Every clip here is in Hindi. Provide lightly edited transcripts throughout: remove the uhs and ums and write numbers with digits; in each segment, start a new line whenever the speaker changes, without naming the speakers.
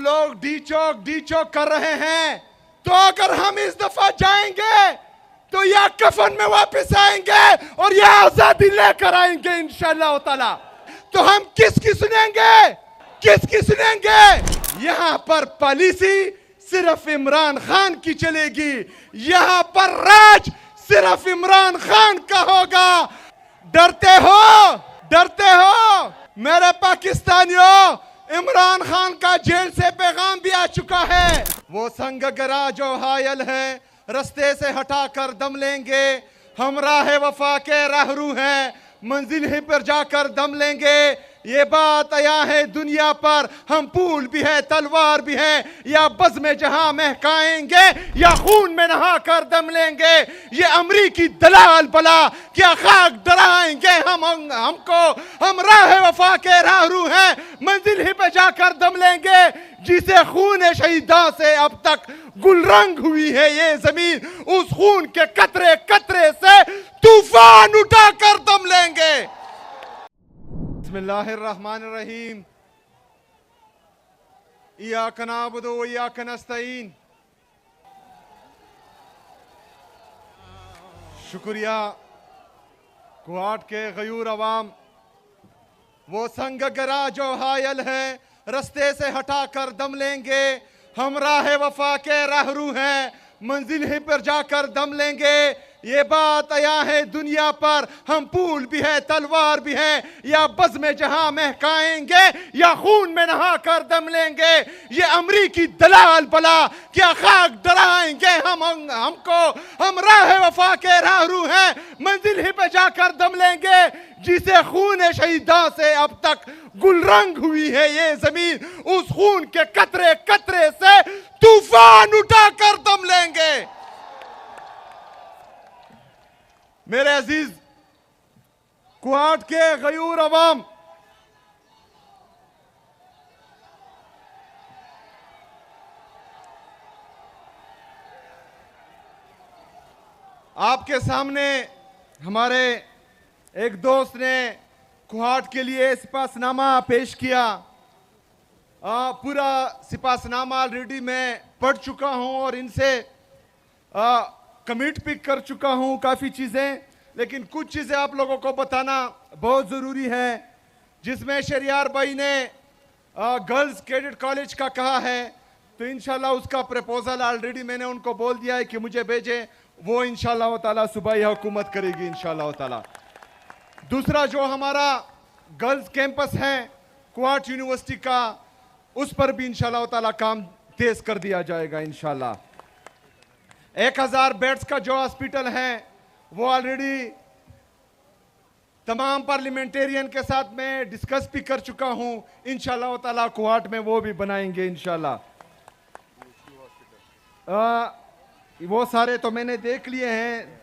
लोग डी चौक कर रहे हैं, तो अगर हम इस दफा जाएंगे तो या कफन में वापस आएंगे और या आजादी लेकर आएंगे इंशाअल्लाह ताला। तो हम किसकी सुनेंगे, किसकी सुनेंगे? यहां पर पॉलिसी सिर्फ इमरान खान की चलेगी, यहां पर राज सिर्फ इमरान खान का होगा। डरते हो, डरते हो मेरे पाकिस्तानियों? इमरान खान का जेल से पैगाम भी आ चुका है। वो संग गरा जो हायल है, रास्ते से हटाकर दम लेंगे। हम राह वफा के राहरू हैं, मंजिल ही पर जाकर दम लेंगे। ये बात आया है दुनिया पर, हम फूल भी है तलवार भी है, या बज़ में जहां महकाएंगे या खून में नहा कर दम लेंगे। ये अमरीकी दलाल बला क्या खाक डराएंगे हमको? हम राह वफा के राहरू हैं, मंजिल ही पे जाकर दम लेंगे। जिसे खून शहीदा से अब तक गुलरंग हुई है ये जमीन, उस खून के कतरे कतरे से तूफान उठाकर दम लेंगे। बिस्मिल्लाहिर्रहमानिर्रहीम। इय्याका नअबुदु व इय्याका नस्तईन। शुक्रिया कुआट के गयूर अवाम। वो संग गरा जो हायल है, रास्ते से हटाकर दम लेंगे। हम राह वफा के राहरू हैं, मंजिल ही पर जाकर दम लेंगे। ये बात आया है दुनिया पर, हम फूल भी है तलवार भी है, या बज़ में जहां महकाएंगे या खून में नहा कर दम लेंगे। ये अमरीकी दलाल बला क्या खाक डराएंगे हमको? हम राह वफा के राहरू हैं, मंजिल ही पे जाकर दम लेंगे। जिसे खून शहीदा से अब तक गुलरंग हुई है ये जमीन, उस खून के कतरे कतरे से तूफान उठाकर दम लेंगे। मेरे अजीज कुआट के गयूर अवाम, आपके सामने हमारे एक दोस्त ने कुआट के लिए सिपासनामा पेश किया। पूरा सिपासनामा ऑलरेडी मैं पढ़ चुका हूं और इनसे कमिट पिक कर चुका हूं काफ़ी चीज़ें, लेकिन कुछ चीज़ें आप लोगों को बताना बहुत ज़रूरी है। जिसमें शरियार भाई ने गर्ल्स कैडेट कॉलेज का कहा है, तो इंशाल्लाह उसका प्रपोजल ऑलरेडी मैंने उनको बोल दिया है कि मुझे भेजें, वो इंशाल्लाह ताला सुबह ही हुकूमत करेगी इंशाल्लाह ताला। दूसरा जो हमारा गर्ल्स कैंपस है कुआट यूनिवर्सिटी का, उस पर भी इंशाल्लाह ताला काम तेज कर दिया जाएगा इंशाल्लाह। 1000 बेड्स का जो हॉस्पिटल है वो ऑलरेडी तमाम पार्लियामेंटेरियन के साथ मैं डिस्कस भी कर चुका हूं। इंशाल्लाह ताला कुआट में वो भी बनाएंगे इंशाल्लाह। वो सारे तो मैंने देख लिए हैं।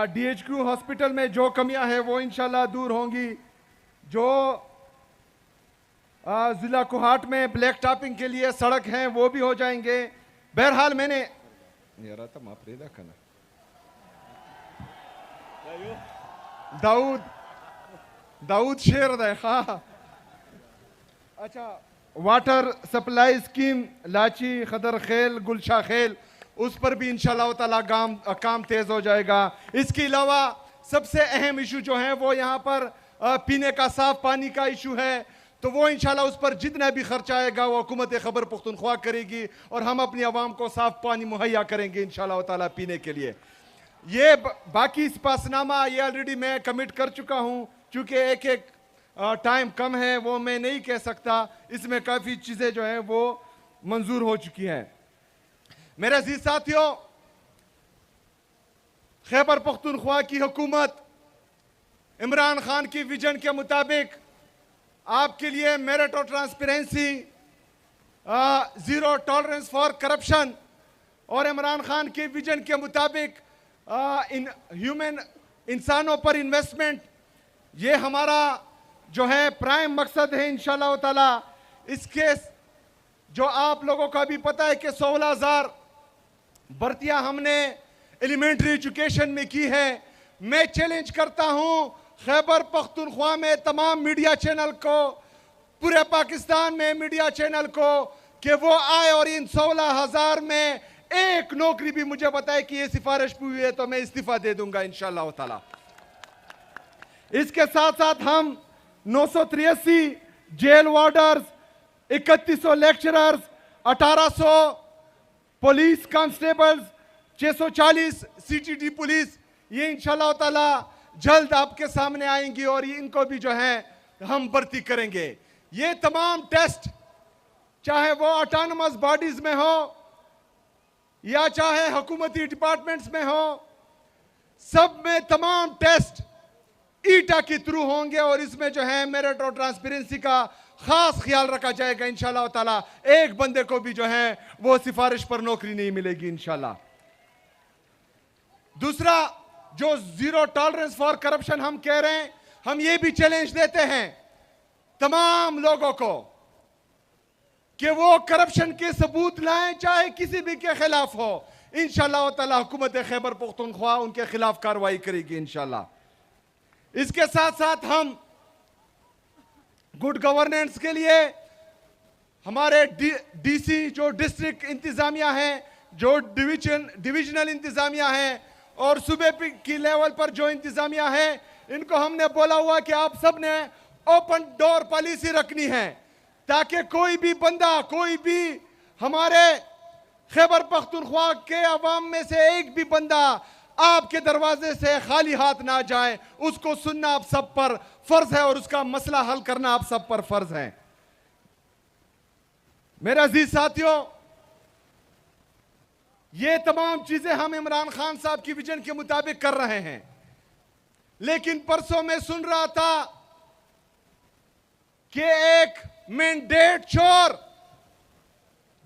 DHQ हॉस्पिटल में जो कमियां हैं वो इंशाल्लाह दूर होंगी। जो जिला कुहाट में ब्लैक टॉपिंग के लिए सड़क हैं वो भी हो जाएंगे। बहरहाल मैंने दाऊद शेर देखा। अच्छा, वाटर सप्लाई स्कीम लाची खदर खेल गुलशा खेल, उस पर भी इंशाल्लाह ताला काम तेज हो जाएगा। इसके अलावा सबसे अहम इशू जो है वो यहाँ पर पीने का साफ पानी का इशू है, तो वो इंशाल्लाह उस पर जितना भी खर्चा आएगा वो हुकूमत खैबर पख्तूनख्वा करेगी और हम अपनी आवाम को साफ पानी मुहैया करेंगे इंशाल्लाह ताला पीने के लिए। ये बाकी सिपासनामा ये ऑलरेडी मैं कमिट कर चुका हूँ, चूँकि एक टाइम कम है वो मैं नहीं कह सकता। इसमें काफ़ी चीज़ें जो हैं वो मंजूर हो चुकी हैं। मेरे अजीज साथियों, खैबर पख्तूनख्वा की हुकूमत इमरान खान की विजन के मुताबिक आपके लिए मेरिट और transparency, zero tolerance for corruption और इमरान खान के विजन के मुताबिक इंसानों पर इन्वेस्टमेंट, ये हमारा जो है प्राइम मकसद है इंशाल्लाह ताला। इसके जो आप लोगों का भी पता है कि 16,000 भर्तियां हमने एलिमेंट्री एजुकेशन में की है। मैं चैलेंज करता हूं खैबर पख्तूनख्वा में तमाम मीडिया चैनल को पूरे पाकिस्तान में मीडिया चैनल को कि वो आए और इन 16,000 में एक नौकरी भी मुझे बताए कि ये सिफारिश हुई है तो मैं इस्तीफा दे दूंगा इंशाअल्लाह ताला। इसके साथ साथ हम 983 jail warders, 3100 lecturers, 1800 police constables, 640 CTD police, ये इंशाअल्लाह ताला जल्द आपके सामने आएंगी और इनको भी जो है हम भर्ती करेंगे। ये तमाम टेस्ट चाहे वो ऑटोनमस बॉडीज में हो या चाहे हुकूमती डिपार्टमेंट्स में हो, सब में तमाम टेस्ट ईटा के थ्रू होंगे और इसमें जो है मेरिट और ट्रांसपेरेंसी का खास ख्याल रखा जाएगा इंशाअल्लाह ताला। एक बंदे को भी जो है वो सिफारिश पर नौकरी नहीं मिलेगी इंशाअल्लाह। दूसरा, जो जीरो टॉलरेंस फॉर करप्शन हम कह रहे हैं, हम ये भी चैलेंज देते हैं तमाम लोगों को कि वो करप्शन के सबूत लाएं, चाहे किसी भी के खिलाफ हो। इंशाअल्लाह ताला हुकूमत खैबर पख्तूनख्वा उनके खिलाफ कार्रवाई करेगी इंशाअल्लाह। इसके साथ साथ हम गुड गवर्नेंस के लिए हमारे डीसी जो डिस्ट्रिक्ट इंतजामिया है, जो डिविजनल इंतजामिया है और सूबे की लेवल पर जो इंतजामिया है, इनको हमने बोला हुआ कि आप सब ने ओपन डोर पॉलिसी रखनी है ताकि कोई भी बंदा, कोई भी हमारे खैबर पख्तूनख्वा के अवाम में से एक भी बंदा आपके दरवाजे से खाली हाथ ना जाए। उसको सुनना आप सब पर फर्ज है और उसका मसला हल करना आप सब पर फर्ज है। मेरे अजीज साथियों, ये तमाम चीजें हम इमरान खान साहब की विजन के मुताबिक कर रहे हैं, लेकिन परसों में सुन रहा था कि एक मैंडेट चोर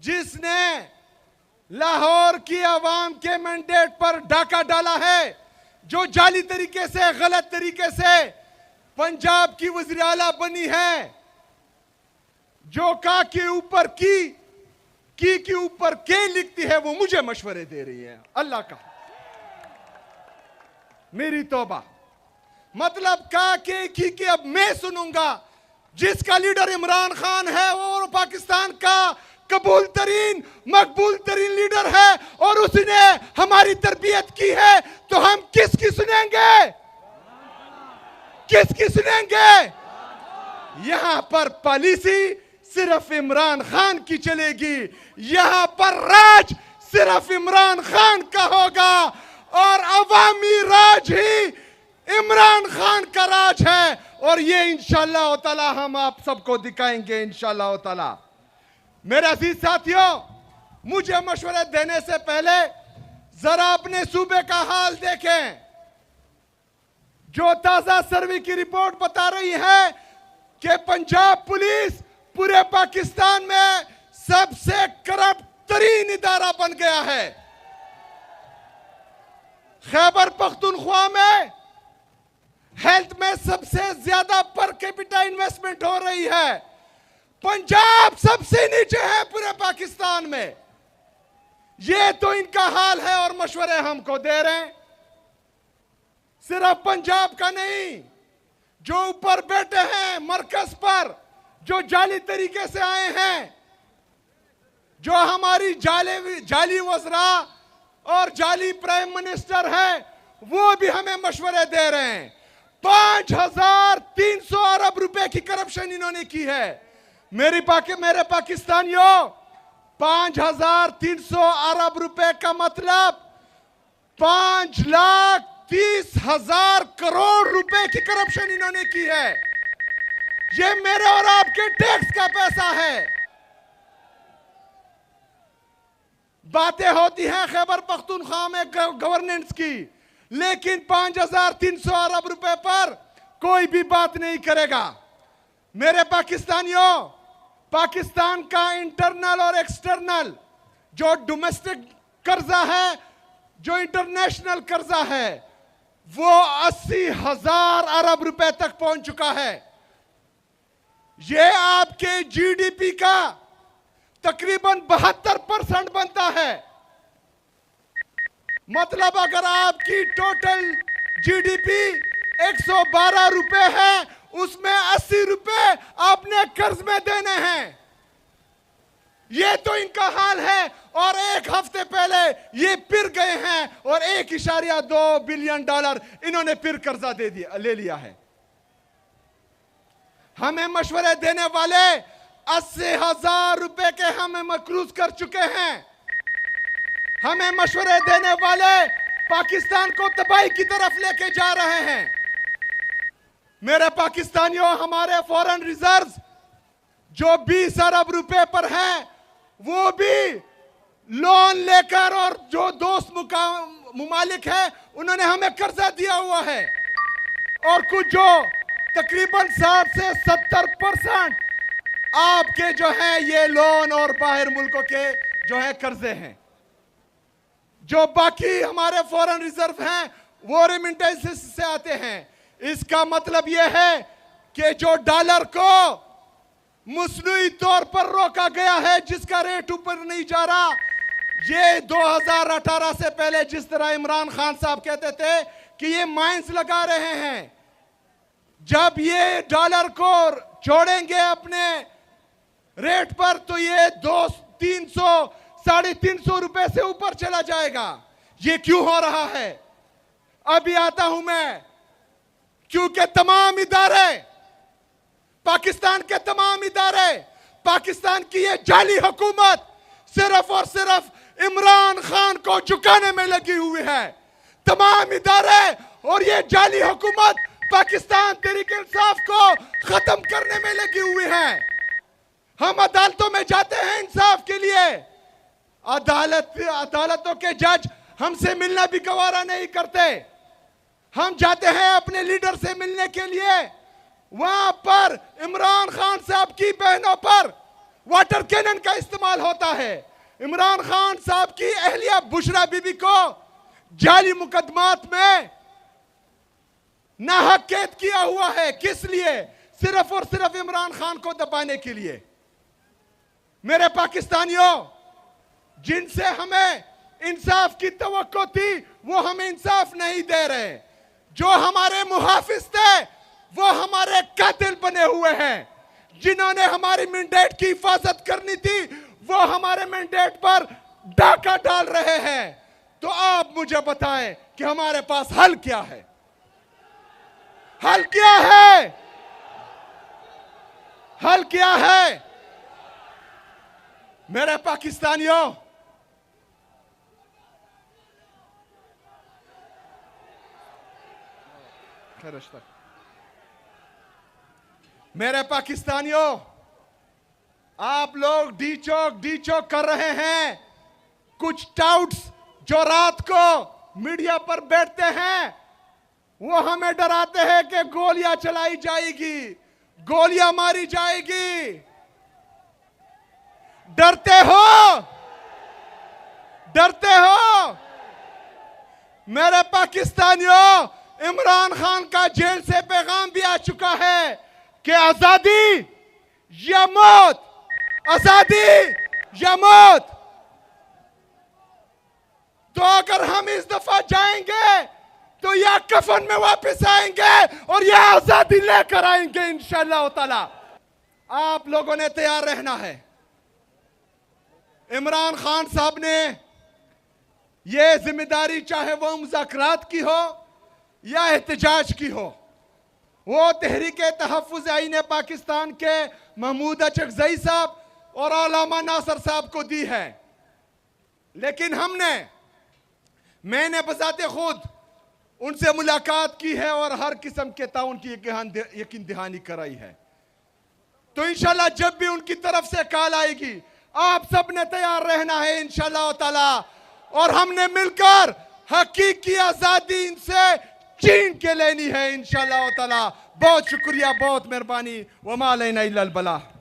जिसने लाहौर की आवाम के मैंडेट पर डाका डाला है, जो जाली तरीके से, गलत तरीके से पंजाब की वज़ीर आला बनी है, जो का के ऊपर की के ऊपर के लिखती है, वो मुझे मशवरे दे रही है। अल्लाह का मेरी तौबा, मतलब का के की अब मैं सुनूंगा। जिसका लीडर इमरान खान है वो पाकिस्तान का कबूल तरीन, मकबूल तरीन लीडर है और उसने हमारी तरबियत की है, तो हम किसकी सुनेंगे? किसकी सुनेंगे? यहां पर पॉलिसी सिर्फ इमरान खान की चलेगी, यहां पर राज सिर्फ इमरान खान का होगा और अवामी राज ही इमरान खान का राज है और ये इंशाअल्लाह ताला हम आप सबको दिखाएंगे इंशाअल्लाह ताला। मेरे अजीज साथियों, मुझे मशवरे देने से पहले जरा अपने सूबे का हाल देखें। जो ताजा सर्वे की रिपोर्ट बता रही है कि पंजाब पुलिस पूरे पाकिस्तान में सबसे करप्ट तरीन इदारा बन गया है। खैबर पख्तूनख्वा में हेल्थ में सबसे ज्यादा पर कैपिटा इन्वेस्टमेंट हो रही है, पंजाब सबसे नीचे है पूरे पाकिस्तान में। ये तो इनका हाल है और मशवरे हमको दे रहे हैं। सिर्फ पंजाब का नहीं, जो ऊपर बैठे हैं मरकज पर, जो जाली तरीके से आए हैं, जो हमारी जाली वज़रा और जाली प्राइम मिनिस्टर है, वो भी हमें मशवरे दे रहे हैं। 5,300 अरब रुपए की करप्शन इन्होंने की है। मेरे पाकिस्तानियों, 5,300 अरब रुपए का मतलब 5,30,000 करोड़ रुपए की करप्शन इन्होंने की है। ये मेरे और आपके टैक्स का पैसा है। बातें होती हैं खैबर पख्तूनख्वा में गवर्नेंस की, लेकिन 5,300 अरब रुपए पर कोई भी बात नहीं करेगा। मेरे पाकिस्तानियों, पाकिस्तान का इंटरनल और एक्सटर्नल जो डोमेस्टिक कर्जा है, जो इंटरनेशनल कर्जा है, वो 80,000 अरब रुपए तक पहुंच चुका है। ये आपके जीडीपी का तकरीबन 72% बनता है। मतलब अगर आपकी टोटल जीडीपी 112 रुपए है, उसमें 80 रुपए आपने हमें कर्ज में देने हैं। ये तो इनका हाल है। और एक हफ्ते पहले ये फिर गए हैं और 1.2 बिलियन डॉलर इन्होंने फिर कर्जा ले लिया है। हमें मशवरे देने वाले 80,000 रुपए के हमें मकरूज कर चुके हैं। हमें मशवरे देने वाले पाकिस्तान को तबाही की तरफ लेके जा रहे हैं। मेरे पाकिस्तानियों, हमारे फॉरेन रिजर्व्स जो 20 अरब रुपए पर हैं, वो भी लोन लेकर, और जो दोस्त मुमालिक है उन्होंने हमें कर्जा दिया हुआ है। और कुछ जो तकरीबन 60 से 70% आपके जो है ये लोन और बाहर मुल्कों के जो है कर्जे हैं। जो बाकी हमारे फॉरेन रिजर्व हैं वो रेमिटेंसेस से आते हैं। इसका मतलब यह है कि जो डॉलर को मुस्नुई तौर पर रोका गया है, जिसका रेट ऊपर नहीं जा रहा, ये 2018 से पहले जिस तरह इमरान खान साहब कहते थे कि ये माइंस लगा रहे हैं, जब ये डॉलर को छोड़ेंगे अपने रेट पर तो ये 300 350 रुपए से ऊपर चला जाएगा। ये क्यों हो रहा है? अभी आता हूं मैं। क्योंकि तमाम इदारे, पाकिस्तान के तमाम इदारे, पाकिस्तान की ये जाली हुकूमत सिर्फ और सिर्फ इमरान खान को झुकाने में लगी हुई है। तमाम इदारे और ये जाली हुकूमत पाकिस्तान तहरीक इंसाफ को खत्म करने में लगी हुई है। हम अदालतों में जाते हैं इंसाफ के लिए, अदालतों के जज हमसे मिलना भी गवारा नहीं करते। हम जाते हैं अपने लीडर से मिलने के लिए, वहां पर इमरान खान साहब की बहनों पर वाटर कैनन का इस्तेमाल होता है। इमरान खान साहब की अहलिया बुशरा बीबी को जाली मुकदमात में नाहक कैद किया हुआ है। किस लिए? सिर्फ और सिर्फ इमरान खान को दबाने के लिए। मेरे पाकिस्तानियों, जिनसे हमें इंसाफ की तवक्को थी वो हमें इंसाफ नहीं दे रहे। जो हमारे मुहाफिज थे वो हमारे कातिल बने हुए हैं। जिन्होंने हमारी मैंडेट की हिफाजत करनी थी वो हमारे मैंडेट पर डाका डाल रहे हैं। तो आप मुझे बताएं कि हमारे पास हल क्या है? हल क्या है? हल क्या है? मेरे पाकिस्तानियों, मेरे पाकिस्तानियों, आप लोग डी चौक कर रहे हैं। कुछ टाउट्स जो रात को मीडिया पर बैठते हैं वो हमें डराते हैं कि गोलियां चलाई जाएगी, गोलियां मारी जाएगी। डरते हो? डरते हो? मेरे पाकिस्तानियों, इमरान खान का जेल से पैगाम भी आ चुका है कि आजादी या मौत, आजादी या मौत। तो अगर हम इस दफा जाएंगे तो या कफन में वापस आएंगे और या आजादी लेकर आएंगे इंशाअल्लाह ताला। आप लोगों ने तैयार रहना है। इमरान खान साहब ने यह जिम्मेदारी, चाहे वो मुज़ाकरात की हो या एहतजाज की हो, वो तहरीक तहफ़्फ़ुज़ आईन पाकिस्तान के महमूद अचकज़ई साहब और अल्लामा नासर साहब को दी है। लेकिन मैंने बजाते खुद उनसे मुलाकात की है और हर किस्म के ताउन की यकीन दहानी कराई है। तो इंशाल्लाह जब भी उनकी तरफ से कॉल आएगी, आप सब ने तैयार रहना है इंशाल्लाह ताला। और हमने मिलकर हकीकी आजादी इनसे छीन के लेनी है इंशाल्लाह ताला। बहुत शुक्रिया, बहुत मेहरबानी। वमा अलैना इल्लल बलाग।